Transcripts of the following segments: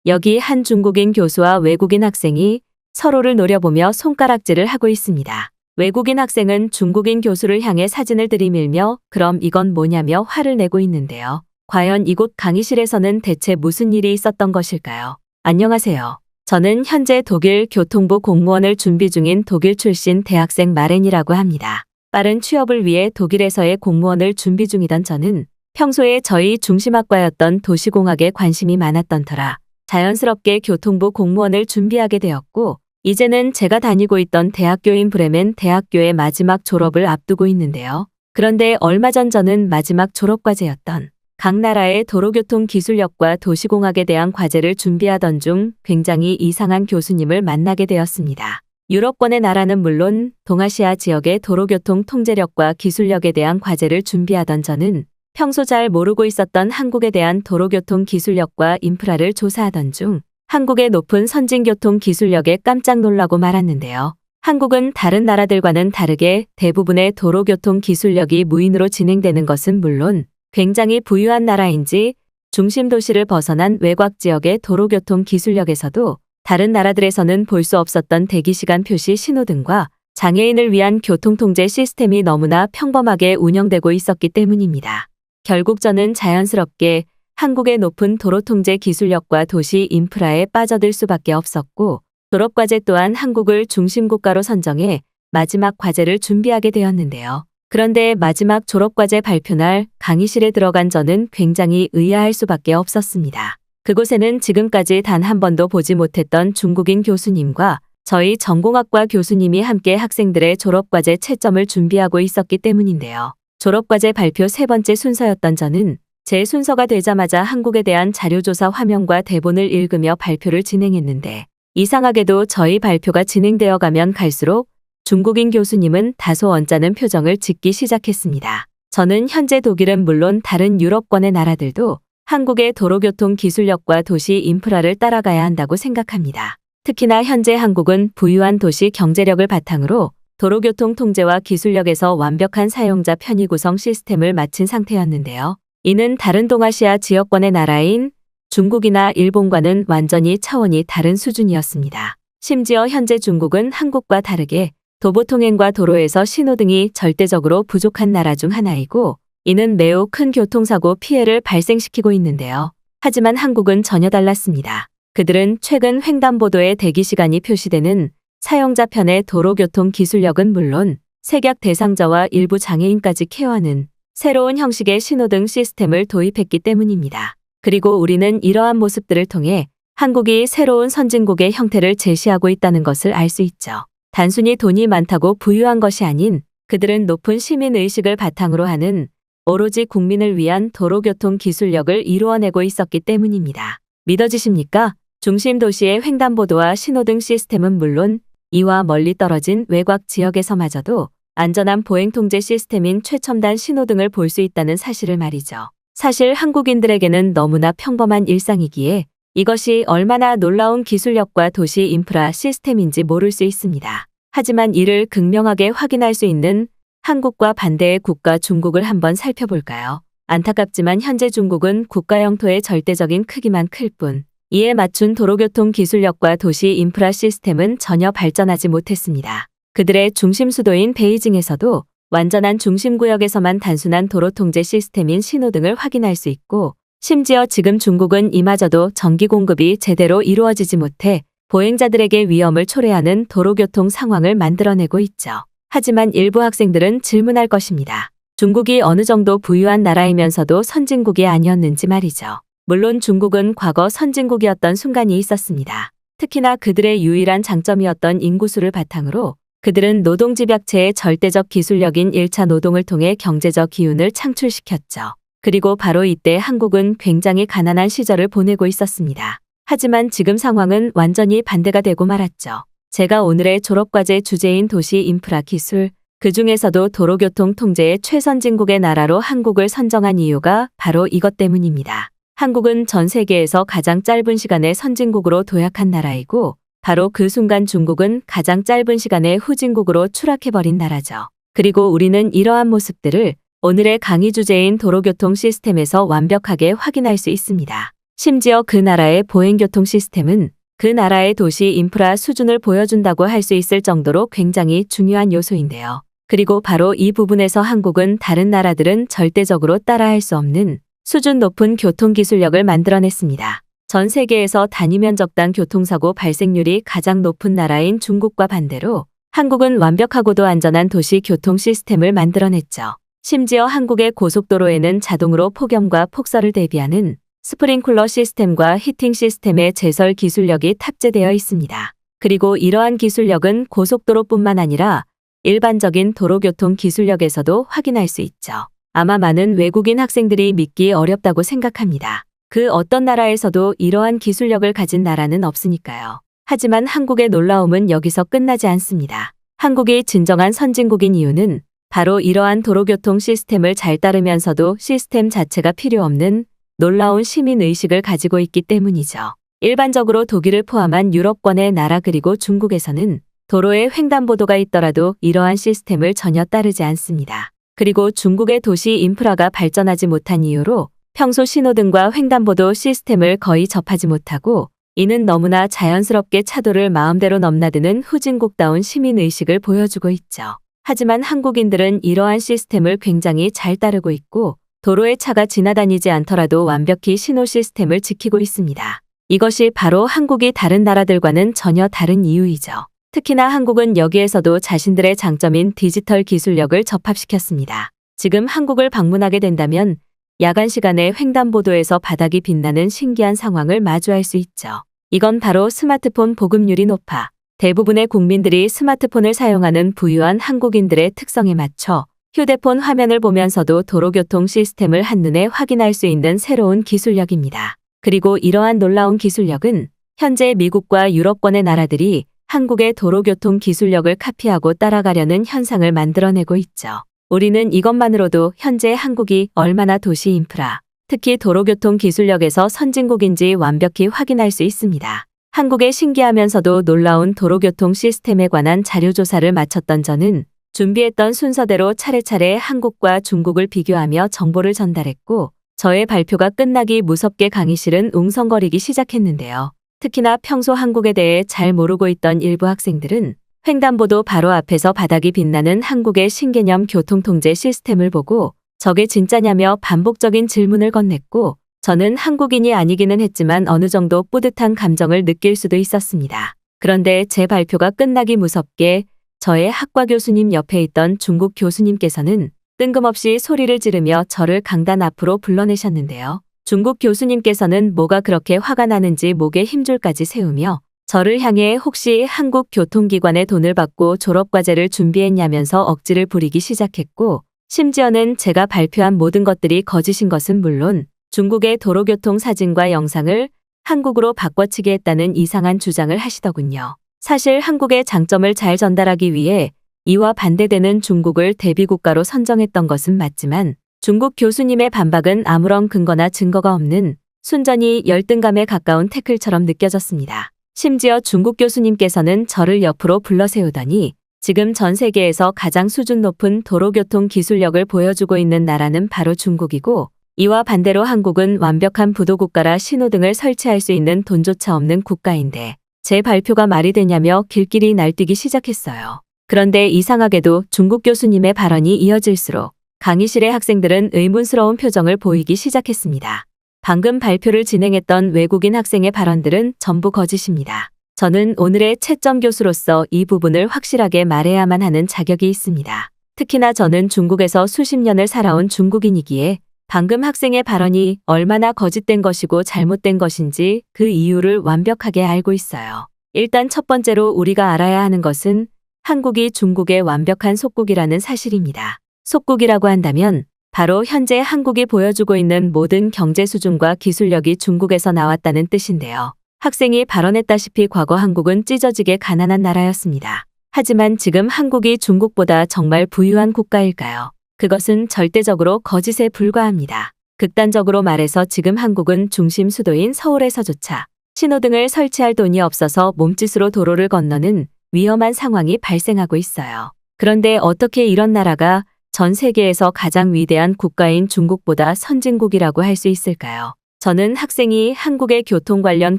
여기 한 중국인 교수와 외국인 학생이 서로를 노려보며 손가락질을 하고 있습니다. 외국인 학생은 중국인 교수를 향해 사진을 들이밀며 그럼 이건 뭐냐며 화를 내고 있는데요. 과연 이곳 강의실에서는 대체 무슨 일이 있었던 것일까요? 안녕하세요. 저는 현재 독일 교통부 공무원을 준비 중인 독일 출신 대학생 마렌이라고 합니다. 빠른 취업을 위해 독일에서의 공무원을 준비 중이던 저는 평소에 저희 중심학과였던 도시공학에 관심이 많았던 터라 자연스럽게 교통부 공무원을 준비하게 되었고, 이제는 제가 다니고 있던 대학교인 브레멘 대학교의 마지막 졸업을 앞두고 있는데요. 그런데 얼마 전 저는 마지막 졸업과제였던 각 나라의 도로교통 기술력과 도시공학에 대한 과제를 준비하던 중 굉장히 이상한 교수님을 만나게 되었습니다. 유럽권의 나라는 물론 동아시아 지역의 도로교통 통제력과 기술력에 대한 과제를 준비하던 저는 평소 잘 모르고 있었던 한국에 대한 도로교통 기술력과 인프라를 조사하던 중 한국의 높은 선진교통 기술력에 깜짝 놀라고 말았는데요. 한국은 다른 나라들과는 다르게 대부분의 도로교통 기술력이 무인으로 진행되는 것은 물론 굉장히 부유한 나라인지 중심 도시를 벗어난 외곽 지역의 도로교통 기술력에서도 다른 나라들에서는 볼 수 없었던 대기시간 표시 신호등과 장애인을 위한 교통통제 시스템이 너무나 평범하게 운영되고 있었기 때문입니다. 결국 저는 자연스럽게 한국의 높은 도로통제 기술력과 도시 인프라에 빠져들 수밖에 없었고, 졸업과제 또한 한국을 중심국가로 선정해 마지막 과제를 준비하게 되었는데요. 그런데 마지막 졸업과제 발표날 강의실에 들어간 저는 굉장히 의아할 수밖에 없었습니다. 그곳에는 지금까지 단 한 번도 보지 못했던 중국인 교수님과 저희 전공학과 교수님이 함께 학생들의 졸업과제 채점을 준비하고 있었기 때문인데요. 졸업과제 발표 세 번째 순서였던 저는 제 순서가 되자마자 한국에 대한 자료조사 화면과 대본을 읽으며 발표를 진행했는데, 이상하게도 저희 발표가 진행되어 가면 갈수록 중국인 교수님은 다소 언짢은 표정을 짓기 시작했습니다. 저는 현재 독일은 물론 다른 유럽권의 나라들도 한국의 도로교통 기술력과 도시 인프라를 따라가야 한다고 생각합니다. 특히나 현재 한국은 부유한 도시 경제력을 바탕으로 도로교통 통제와 기술력에서 완벽한 사용자 편의 구성 시스템을 마친 상태였는데요. 이는 다른 동아시아 지역권의 나라인 중국이나 일본과는 완전히 차원이 다른 수준이었습니다. 심지어 현재 중국은 한국과 다르게 도보통행과 도로에서 신호등이 절대적으로 부족한 나라 중 하나이고, 이는 매우 큰 교통사고 피해를 발생시키고 있는데요. 하지만 한국은 전혀 달랐습니다. 그들은 최근 횡단보도에 대기시간이 표시되는 사용자 편의 도로교통 기술력은 물론 색약 대상자와 일부 장애인까지 케어하는 새로운 형식의 신호등 시스템을 도입했기 때문입니다. 그리고 우리는 이러한 모습들을 통해 한국이 새로운 선진국의 형태를 제시하고 있다는 것을 알 수 있죠. 단순히 돈이 많다고 부유한 것이 아닌 그들은 높은 시민의식을 바탕으로 하는 오로지 국민을 위한 도로교통 기술력을 이루어내고 있었기 때문입니다. 믿어지십니까? 중심 도시의 횡단보도와 신호등 시스템은 물론 이와 멀리 떨어진 외곽 지역에서마저도 안전한 보행통제 시스템인 최첨단 신호등을 볼 수 있다는 사실을 말이죠. 사실 한국인들에게는 너무나 평범한 일상이기에 이것이 얼마나 놀라운 기술력과 도시 인프라 시스템인지 모를 수 있습니다. 하지만 이를 극명하게 확인할 수 있는 한국과 반대의 국가 중국을 한번 살펴볼까요? 안타깝지만 현재 중국은 국가 영토의 절대적인 크기만 클 뿐, 이에 맞춘 도로교통 기술력과 도시 인프라 시스템은 전혀 발전하지 못했습니다. 그들의 중심 수도인 베이징에서도 완전한 중심구역에서만 단순한 도로 통제 시스템인 신호등을 확인할 수 있고, 심지어 지금 중국은 이마저도 전기 공급이 제대로 이루어지지 못해 보행자들에게 위험을 초래하는 도로교통 상황을 만들어내고 있죠. 하지만 일부 학생들은 질문할 것입니다. 중국이 어느 정도 부유한 나라이면서도 선진국이 아니었는지 말이죠. 물론 중국은 과거 선진국이었던 순간이 있었습니다. 특히나 그들의 유일한 장점이었던 인구수를 바탕으로 그들은 노동집약체의 절대적 기술력인 1차 노동을 통해 경제적 기운을 창출시켰죠. 그리고 바로 이때 한국은 굉장히 가난한 시절을 보내고 있었습니다. 하지만 지금 상황은 완전히 반대가 되고 말았죠. 제가 오늘의 졸업과제 주제인 도시 인프라 기술, 그 중에서도 도로교통 통제의 최선진국의 나라로 한국을 선정한 이유가 바로 이것 때문입니다. 한국은 전 세계에서 가장 짧은 시간에 선진국으로 도약한 나라이고, 바로 그 순간 중국은 가장 짧은 시간에 후진국으로 추락해버린 나라죠. 그리고 우리는 이러한 모습들을 오늘의 강의 주제인 도로교통 시스템에서 완벽하게 확인할 수 있습니다. 심지어 그 나라의 보행교통 시스템은 그 나라의 도시 인프라 수준을 보여준다고 할 수 있을 정도로 굉장히 중요한 요소인데요. 그리고 바로 이 부분에서 한국은 다른 나라들은 절대적으로 따라할 수 없는 수준 높은 교통기술력을 만들어냈습니다. 전 세계에서 단위 면적당 교통사고 발생률이 가장 높은 나라인 중국과 반대로 한국은 완벽하고도 안전한 도시 교통 시스템을 만들어냈죠. 심지어 한국의 고속도로에는 자동으로 폭염과 폭설을 대비하는 스프링클러 시스템과 히팅 시스템의 제설 기술력이 탑재되어 있습니다. 그리고 이러한 기술력은 고속도로뿐만 아니라 일반적인 도로교통 기술력에서도 확인할 수 있죠. 아마 많은 외국인 학생들이 믿기 어렵다고 생각합니다. 그 어떤 나라에서도 이러한 기술력을 가진 나라는 없으니까요. 하지만 한국의 놀라움은 여기서 끝나지 않습니다. 한국이 진정한 선진국인 이유는 바로 이러한 도로교통 시스템을 잘 따르면서도 시스템 자체가 필요 없는 놀라운 시민의식을 가지고 있기 때문이죠. 일반적으로 독일을 포함한 유럽권의 나라 그리고 중국에서는 도로에 횡단보도가 있더라도 이러한 시스템을 전혀 따르지 않습니다. 그리고 중국의 도시 인프라가 발전하지 못한 이유로 평소 신호등과 횡단보도 시스템을 거의 접하지 못하고 이는 너무나 자연스럽게 차도를 마음대로 넘나드는 후진국다운 시민의식을 보여주고 있죠. 하지만 한국인들은 이러한 시스템을 굉장히 잘 따르고 있고 도로에 차가 지나다니지 않더라도 완벽히 신호 시스템을 지키고 있습니다. 이것이 바로 한국이 다른 나라들과는 전혀 다른 이유이죠. 특히나 한국은 여기에서도 자신들의 장점인 디지털 기술력을 접합시켰습니다. 지금 한국을 방문하게 된다면 야간 시간에 횡단보도에서 바닥이 빛나는 신기한 상황을 마주할 수 있죠. 이건 바로 스마트폰 보급률이 높아 대부분의 국민들이 스마트폰을 사용하는 부유한 한국인들의 특성에 맞춰 휴대폰 화면을 보면서도 도로교통 시스템을 한눈에 확인할 수 있는 새로운 기술력입니다. 그리고 이러한 놀라운 기술력은 현재 미국과 유럽권의 나라들이 한국의 도로교통 기술력을 카피하고 따라가려는 현상을 만들어내고 있죠. 우리는 이것만으로도 현재 한국이 얼마나 도시 인프라, 특히 도로교통 기술력에서 선진국인지 완벽히 확인할 수 있습니다. 한국의 신기하면서도 놀라운 도로교통 시스템에 관한 자료조사를 마쳤던 저는 준비했던 순서대로 차례차례 한국과 중국을 비교하며 정보를 전달했고 저의 발표가 끝나기 무섭게 강의실은 웅성거리기 시작했는데요. 특히나 평소 한국에 대해 잘 모르고 있던 일부 학생들은 횡단보도 바로 앞에서 바닥이 빛나는 한국의 신개념 교통통제 시스템을 보고 저게 진짜냐며 반복적인 질문을 건넸고 저는 한국인이 아니기는 했지만 어느 정도 뿌듯한 감정을 느낄 수도 있었습니다. 그런데 제 발표가 끝나기 무섭게 저의 학과 교수님 옆에 있던 중국 교수님께서는 뜬금없이 소리를 지르며 저를 강단 앞으로 불러내셨는데요. 중국 교수님께서는 뭐가 그렇게 화가 나는지 목에 힘줄까지 세우며 저를 향해 혹시 한국 교통기관에 돈을 받고 졸업과제를 준비했냐면서 억지를 부리기 시작했고 심지어는 제가 발표한 모든 것들이 거짓인 것은 물론 중국의 도로교통 사진과 영상을 한국으로 바꿔치기 했다는 이상한 주장을 하시더군요. 사실 한국의 장점을 잘 전달하기 위해 이와 반대되는 중국을 대비국가로 선정했던 것은 맞지만 중국 교수님의 반박은 아무런 근거나 증거가 없는 순전히 열등감에 가까운 태클처럼 느껴졌습니다. 심지어 중국 교수님께서는 저를 옆으로 불러세우더니 지금 전 세계에서 가장 수준 높은 도로교통 기술력을 보여주고 있는 나라는 바로 중국이고 이와 반대로 한국은 완벽한 부도국가라 신호등을 설치할 수 있는 돈조차 없는 국가인데 제 발표가 말이 되냐며 길길이 날뛰기 시작했어요. 그런데 이상하게도 중국 교수님의 발언이 이어질수록 강의실의 학생들은 의문스러운 표정을 보이기 시작했습니다. 방금 발표를 진행했던 외국인 학생의 발언들은 전부 거짓입니다. 저는 오늘의 채점 교수로서 이 부분을 확실하게 말해야만 하는 자격이 있습니다. 특히나 저는 중국에서 수십 년을 살아온 중국인이기에 방금 학생의 발언이 얼마나 거짓된 것이고 잘못된 것인지 그 이유를 완벽하게 알고 있어요. 일단 첫 번째로 우리가 알아야 하는 것은 한국이 중국의 완벽한 속국이라는 사실입니다. 속국이라고 한다면 바로 현재 한국이 보여주고 있는 모든 경제 수준과 기술력이 중국에서 나왔다는 뜻인데요. 학생이 발언했다시피 과거 한국은 찢어지게 가난한 나라였습니다. 하지만 지금 한국이 중국보다 정말 부유한 국가일까요? 그것은 절대적으로 거짓에 불과합니다. 극단적으로 말해서 지금 한국은 중심 수도인 서울에서조차 신호등을 설치할 돈이 없어서 몸짓으로 도로를 건너는 위험한 상황이 발생하고 있어요. 그런데 어떻게 이런 나라가 전 세계에서 가장 위대한 국가인 중국보다 선진국이라고 할 수 있을까요? 저는 학생이 한국의 교통 관련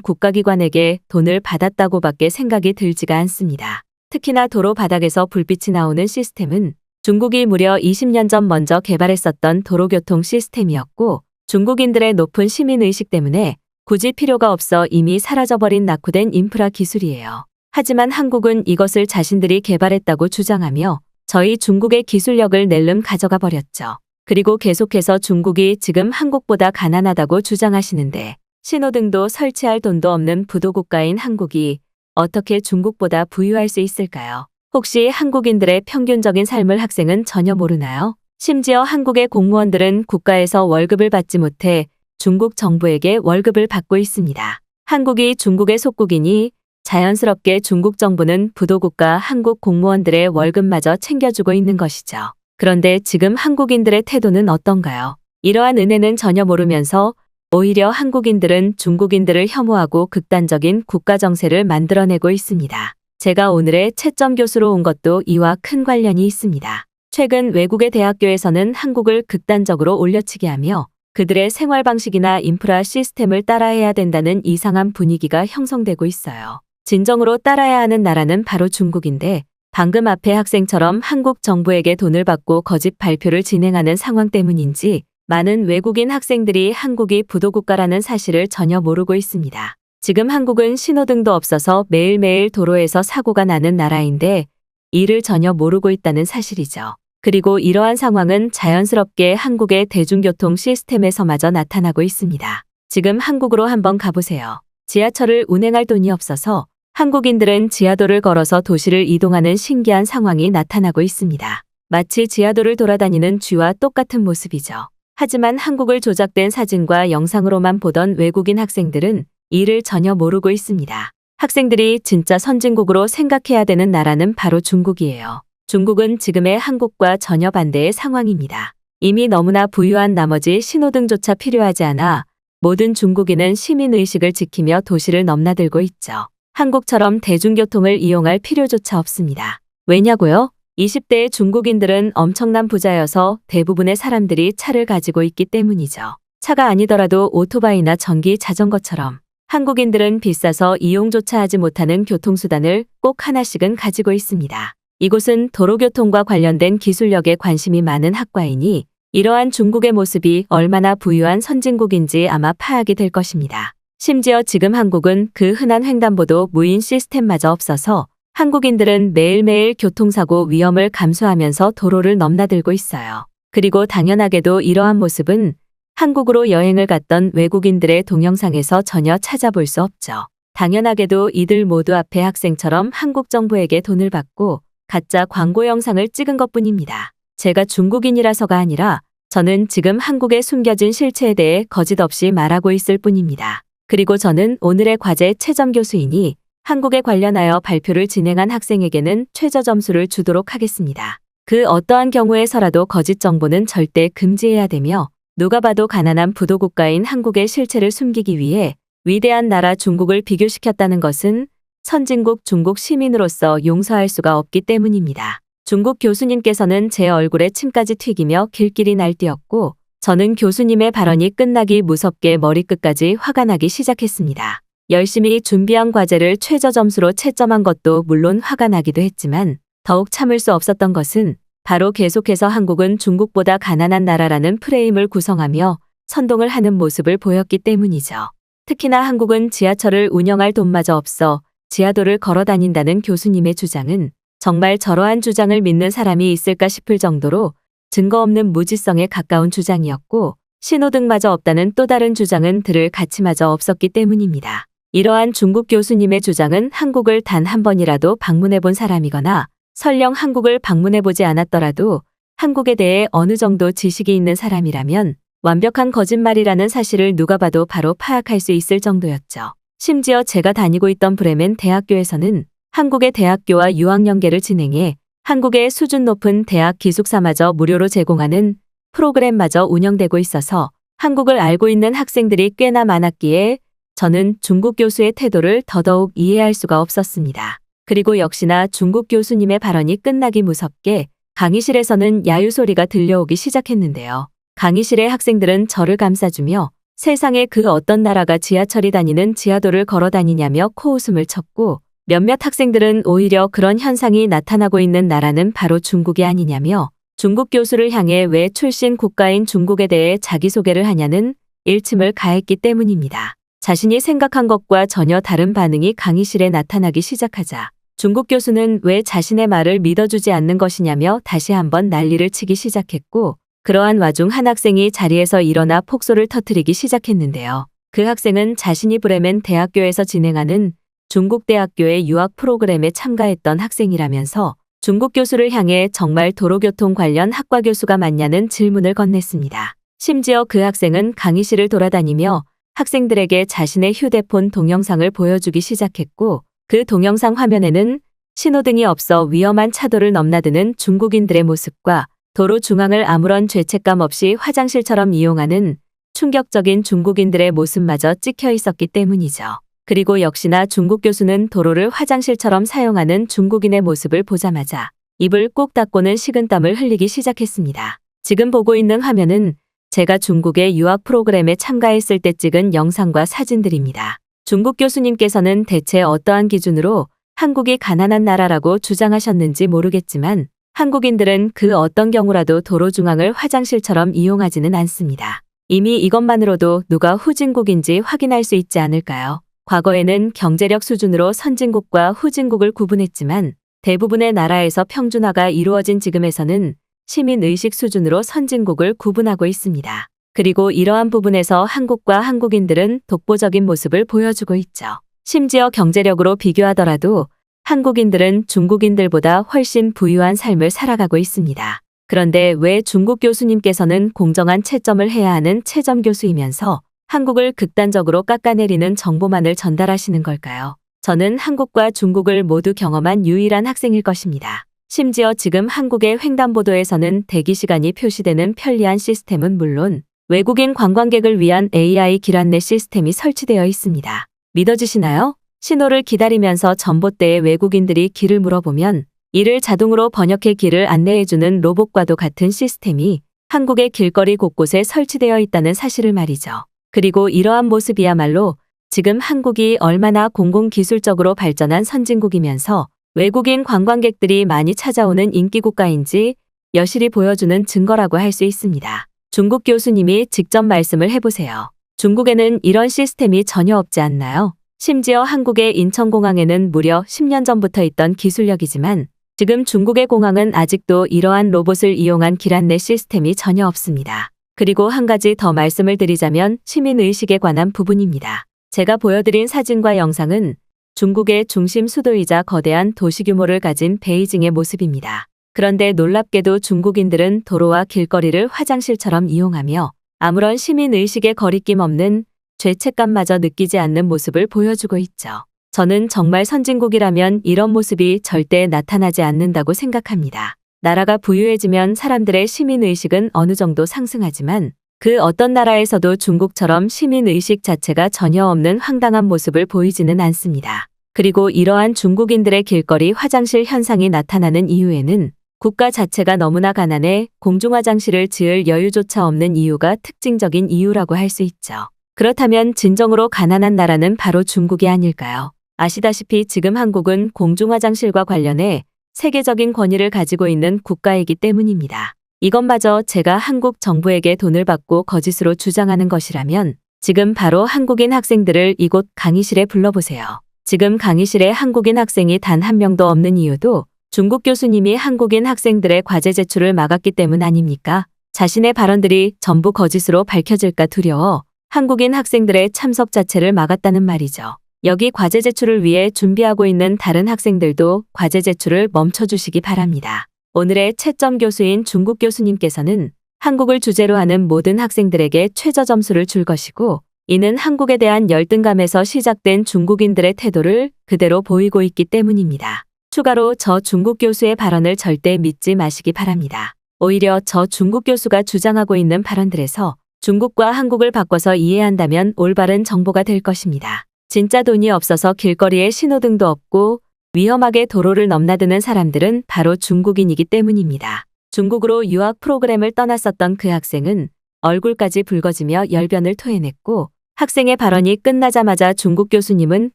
국가기관에게 돈을 받았다고밖에 생각이 들지가 않습니다. 특히나 도로 바닥에서 불빛이 나오는 시스템은 중국이 무려 20년 전 먼저 개발했었던 도로교통 시스템이었고 중국인들의 높은 시민의식 때문에 굳이 필요가 없어 이미 사라져버린 낙후된 인프라 기술이에요. 하지만 한국은 이것을 자신들이 개발했다고 주장하며 저희 중국의 기술력을 낼름 가져가 버렸죠. 그리고 계속해서 중국이 지금 한국보다 가난하다고 주장하시는데 신호등도 설치할 돈도 없는 부도국가인 한국이 어떻게 중국보다 부유할 수 있을까요? 혹시 한국인들의 평균적인 삶을 학생은 전혀 모르나요? 심지어 한국의 공무원들은 국가에서 월급을 받지 못해 중국 정부에게 월급을 받고 있습니다. 한국이 중국의 속국이니 자연스럽게 중국 정부는 부도국가 한국 공무원들의 월급마저 챙겨주고 있는 것이죠. 그런데 지금 한국인들의 태도는 어떤가요? 이러한 은혜는 전혀 모르면서 오히려 한국인들은 중국인들을 혐오하고 극단적인 국가 정세를 만들어내고 있습니다. 제가 오늘의 채점 교수로 온 것도 이와 큰 관련이 있습니다. 최근 외국의 대학교에서는 한국을 극단적으로 올려치기 하며 그들의 생활 방식이나 인프라 시스템을 따라해야 된다는 이상한 분위기가 형성되고 있어요. 진정으로 따라야 하는 나라는 바로 중국인데 방금 앞에 학생처럼 한국 정부에게 돈을 받고 거짓 발표를 진행하는 상황 때문인지 많은 외국인 학생들이 한국이 부도국가라는 사실을 전혀 모르고 있습니다. 지금 한국은 신호등도 없어서 매일매일 도로에서 사고가 나는 나라인데 이를 전혀 모르고 있다는 사실이죠. 그리고 이러한 상황은 자연스럽게 한국의 대중교통 시스템에서마저 나타나고 있습니다. 지금 한국으로 한번 가보세요. 지하철을 운행할 돈이 없어서 한국인들은 지하도를 걸어서 도시를 이동하는 신기한 상황이 나타나고 있습니다. 마치 지하도를 돌아다니는 쥐와 똑같은 모습이죠. 하지만 한국을 조작된 사진과 영상으로만 보던 외국인 학생들은 이를 전혀 모르고 있습니다. 학생들이 진짜 선진국으로 생각해야 되는 나라는 바로 중국이에요. 중국은 지금의 한국과 전혀 반대의 상황입니다. 이미 너무나 부유한 나머지 신호등조차 필요하지 않아 모든 중국인은 시민의식을 지키며 도시를 넘나들고 있죠. 한국처럼 대중교통을 이용할 필요조차 없습니다. 왜냐고요? 20대의 중국인들은 엄청난 부자여서 대부분의 사람들이 차를 가지고 있기 때문이죠. 차가 아니더라도 오토바이나 전기 자전거처럼 한국인들은 비싸서 이용조차 하지 못하는 교통수단을 꼭 하나씩은 가지고 있습니다. 이곳은 도로교통과 관련된 기술력에 관심이 많은 학과이니 이러한 중국의 모습이 얼마나 부유한 선진국인지 아마 파악이 될 것입니다. 심지어 지금 한국은 그 흔한 횡단보도 무인 시스템마저 없어서 한국인들은 매일매일 교통사고 위험을 감수하면서 도로를 넘나들고 있어요. 그리고 당연하게도 이러한 모습은 한국으로 여행을 갔던 외국인들의 동영상에서 전혀 찾아볼 수 없죠. 당연하게도 이들 모두 앞에 학생처럼 한국 정부에게 돈을 받고 가짜 광고 영상을 찍은 것뿐입니다. 제가 중국인이라서가 아니라 저는 지금 한국의 숨겨진 실체에 대해 거짓 없이 말하고 있을 뿐입니다. 그리고 저는 오늘의 과제 채점 교수이니 한국에 관련하여 발표를 진행한 학생에게는 최저 점수를 주도록 하겠습니다. 그 어떠한 경우에서라도 거짓 정보는 절대 금지해야 되며 누가 봐도 가난한 부도국가인 한국의 실체를 숨기기 위해 위대한 나라 중국을 비교시켰다는 것은 선진국 중국 시민으로서 용서할 수가 없기 때문입니다. 중국 교수님께서는 제 얼굴에 침까지 튀기며 길길이 날뛰었고 저는 교수님의 발언이 끝나기 무섭게 머리끝까지 화가 나기 시작했습니다. 열심히 준비한 과제를 최저 점수로 채점한 것도 물론 화가 나기도 했지만 더욱 참을 수 없었던 것은 바로 계속해서 한국은 중국보다 가난한 나라라는 프레임을 구성하며 선동을 하는 모습을 보였기 때문이죠. 특히나 한국은 지하철을 운영할 돈마저 없어 지하도를 걸어 다닌다는 교수님의 주장은 정말 저러한 주장을 믿는 사람이 있을까 싶을 정도로 증거 없는 무지성에 가까운 주장이었고 신호등마저 없다는 또 다른 주장은 들을 가치마저 없었기 때문입니다. 이러한 중국 교수님의 주장은 한국을 단 한 번이라도 방문해 본 사람이거나 설령 한국을 방문해 보지 않았더라도 한국에 대해 어느 정도 지식이 있는 사람이라면 완벽한 거짓말이라는 사실을 누가 봐도 바로 파악할 수 있을 정도였죠. 심지어 제가 다니고 있던 브레멘 대학교에서는 한국의 대학교와 유학연계를 진행해 한국의 수준 높은 대학 기숙사마저 무료로 제공하는 프로그램마저 운영되고 있어서 한국을 알고 있는 학생들이 꽤나 많았기에 저는 중국 교수의 태도를 더더욱 이해할 수가 없었습니다. 그리고 역시나 중국 교수님의 발언이 끝나기 무섭게 강의실에서는 야유 소리가 들려오기 시작했는데요. 강의실의 학생들은 저를 감싸주며 세상에 그 어떤 나라가 지하철이 다니는 지하도를 걸어 다니냐며 코웃음을 쳤고, 몇몇 학생들은 오히려 그런 현상이 나타나고 있는 나라는 바로 중국이 아니냐며 중국 교수를 향해 왜 출신 국가인 중국에 대해 자기소개를 하냐는 일침을 가했기 때문입니다. 자신이 생각한 것과 전혀 다른 반응이 강의실에 나타나기 시작하자 중국 교수는 왜 자신의 말을 믿어주지 않는 것이냐며 다시 한번 난리를 치기 시작했고, 그러한 와중 한 학생이 자리에서 일어나 폭소를 터뜨리기 시작했는데요. 그 학생은 자신이 브레멘 대학교에서 진행하는 중국 대학교의 유학 프로그램에 참가했던 학생이라면서 중국 교수를 향해 정말 도로교통 관련 학과 교수가 맞냐는 질문을 건넸습니다. 심지어 그 학생은 강의실을 돌아다니며 학생들에게 자신의 휴대폰 동영상을 보여주기 시작했고, 그 동영상 화면에는 신호등이 없어 위험한 차도를 넘나드는 중국인들의 모습과 도로 중앙을 아무런 죄책감 없이 화장실처럼 이용하는 충격적인 중국인들의 모습마저 찍혀 있었기 때문이죠. 그리고 역시나 중국 교수는 도로를 화장실처럼 사용하는 중국인의 모습을 보자마자 입을 꼭 닫고는 식은땀을 흘리기 시작했습니다. 지금 보고 있는 화면은 제가 중국의 유학 프로그램에 참가했을 때 찍은 영상과 사진들입니다. 중국 교수님께서는 대체 어떠한 기준으로 한국이 가난한 나라라고 주장하셨는지 모르겠지만 한국인들은 그 어떤 경우라도 도로 중앙을 화장실처럼 이용하지는 않습니다. 이미 이것만으로도 누가 후진국인지 확인할 수 있지 않을까요? 과거에는 경제력 수준으로 선진국과 후진국을 구분했지만 대부분의 나라에서 평준화가 이루어진 지금에서는 시민의식 수준으로 선진국을 구분하고 있습니다. 그리고 이러한 부분에서 한국과 한국인들은 독보적인 모습을 보여주고 있죠. 심지어 경제력으로 비교하더라도 한국인들은 중국인들보다 훨씬 부유한 삶을 살아가고 있습니다. 그런데 왜 중국 교수님께서는 공정한 채점을 해야 하는 채점 교수이면서 한국을 극단적으로 깎아내리는 정보만을 전달하시는 걸까요? 저는 한국과 중국을 모두 경험한 유일한 학생일 것입니다. 심지어 지금 한국의 횡단보도에서는 대기시간이 표시되는 편리한 시스템은 물론 외국인 관광객을 위한 AI 길 안내 시스템이 설치되어 있습니다. 믿어지시나요? 신호를 기다리면서 전봇대에 외국인들이 길을 물어보면 이를 자동으로 번역해 길을 안내해주는 로봇과도 같은 시스템이 한국의 길거리 곳곳에 설치되어 있다는 사실을 말이죠. 그리고 이러한 모습이야말로 지금 한국이 얼마나 공공기술적으로 발전한 선진국이면서 외국인 관광객들이 많이 찾아오는 인기국가인지 여실히 보여주는 증거라고 할 수 있습니다. 중국 교수님이 직접 말씀을 해보세요. 중국에는 이런 시스템이 전혀 없지 않나요? 심지어 한국의 인천공항에는 무려 10년 전부터 있던 기술력이지만 지금 중국의 공항은 아직도 이러한 로봇을 이용한 길 안내 시스템이 전혀 없습니다. 그리고 한 가지 더 말씀을 드리자면 시민의식에 관한 부분입니다. 제가 보여드린 사진과 영상은 중국의 중심 수도이자 거대한 도시 규모를 가진 베이징의 모습입니다. 그런데 놀랍게도 중국인들은 도로와 길거리를 화장실처럼 이용하며 아무런 시민의식에 거리낌 없는 죄책감마저 느끼지 않는 모습을 보여주고 있죠. 저는 정말 선진국이라면 이런 모습이 절대 나타나지 않는다고 생각합니다. 나라가 부유해지면 사람들의 시민의식은 어느 정도 상승하지만 그 어떤 나라에서도 중국처럼 시민의식 자체가 전혀 없는 황당한 모습을 보이지는 않습니다. 그리고 이러한 중국인들의 길거리 화장실 현상이 나타나는 이유에는 국가 자체가 너무나 가난해 공중화장실을 지을 여유조차 없는 이유가 특징적인 이유라고 할 수 있죠. 그렇다면 진정으로 가난한 나라는 바로 중국이 아닐까요? 아시다시피 지금 한국은 공중화장실과 관련해 세계적인 권위를 가지고 있는 국가이기 때문입니다. 이것마저 제가 한국 정부에게 돈을 받고 거짓으로 주장하는 것이라면 지금 바로 한국인 학생들을 이곳 강의실에 불러보세요. 지금 강의실에 한국인 학생이 단 한 명도 없는 이유도 중국 교수님이 한국인 학생들의 과제 제출을 막았기 때문 아닙니까? 자신의 발언들이 전부 거짓으로 밝혀질까 두려워 한국인 학생들의 참석 자체를 막았다는 말이죠. 여기 과제 제출을 위해 준비하고 있는 다른 학생들도 과제 제출을 멈춰주시기 바랍니다. 오늘의 채점 교수인 중국 교수님께서는 한국을 주제로 하는 모든 학생들에게 최저 점수를 줄 것이고 이는 한국에 대한 열등감에서 시작된 중국인들의 태도를 그대로 보이고 있기 때문입니다. 추가로 저 중국 교수의 발언을 절대 믿지 마시기 바랍니다. 오히려 저 중국 교수가 주장하고 있는 발언들에서 중국과 한국을 바꿔서 이해한다면 올바른 정보가 될 것입니다. 진짜 돈이 없어서 길거리에 신호등도 없고 위험하게 도로를 넘나드는 사람들은 바로 중국인이기 때문입니다. 중국으로 유학 프로그램을 떠났었던 그 학생은 얼굴까지 붉어지며 열변을 토해냈고 학생의 발언이 끝나자마자 중국 교수님은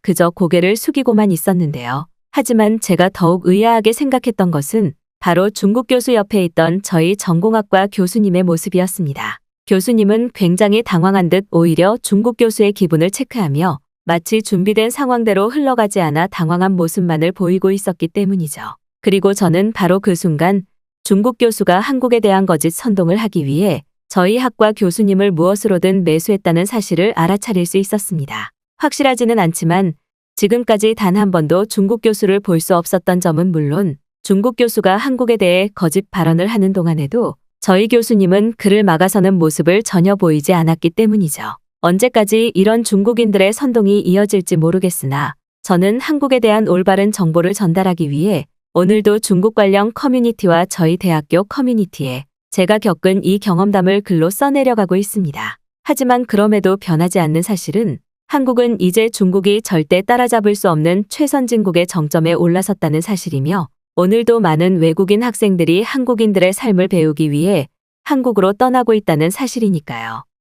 그저 고개를 숙이고만 있었는데요. 하지만 제가 더욱 의아하게 생각했던 것은 바로 중국 교수 옆에 있던 저희 전공학과 교수님의 모습이었습니다. 교수님은 굉장히 당황한 듯 오히려 중국 교수의 기분을 체크하며 마치 준비된 상황대로 흘러가지 않아 당황한 모습만을 보이고 있었기 때문이죠. 그리고 저는 바로 그 순간 중국 교수가 한국에 대한 거짓 선동을 하기 위해 저희 학과 교수님을 무엇으로든 매수했다는 사실을 알아차릴 수 있었습니다. 확실하지는 않지만 지금까지 단 한 번도 중국 교수를 볼 수 없었던 점은 물론 중국 교수가 한국에 대해 거짓 발언을 하는 동안에도 저희 교수님은 그를 막아서는 모습을 전혀 보이지 않았기 때문이죠. 언제까지 이런 중국인들의 선동이 이어질지 모르겠으나 저는 한국에 대한 올바른 정보를 전달하기 위해 오늘도 중국 관련 커뮤니티와 저희 대학교 커뮤니티에 제가 겪은 이 경험담을 글로 써내려가고 있습니다. 하지만 그럼에도 변하지 않는 사실은 한국은 이제 중국이 절대 따라잡을 수 없는 최선진국의 정점에 올라섰다는 사실이며 오늘도 많은 외국인 학생들이 한국인들의 삶을 배우기 위해 한국으로 떠나고 있다는 사실이니까요.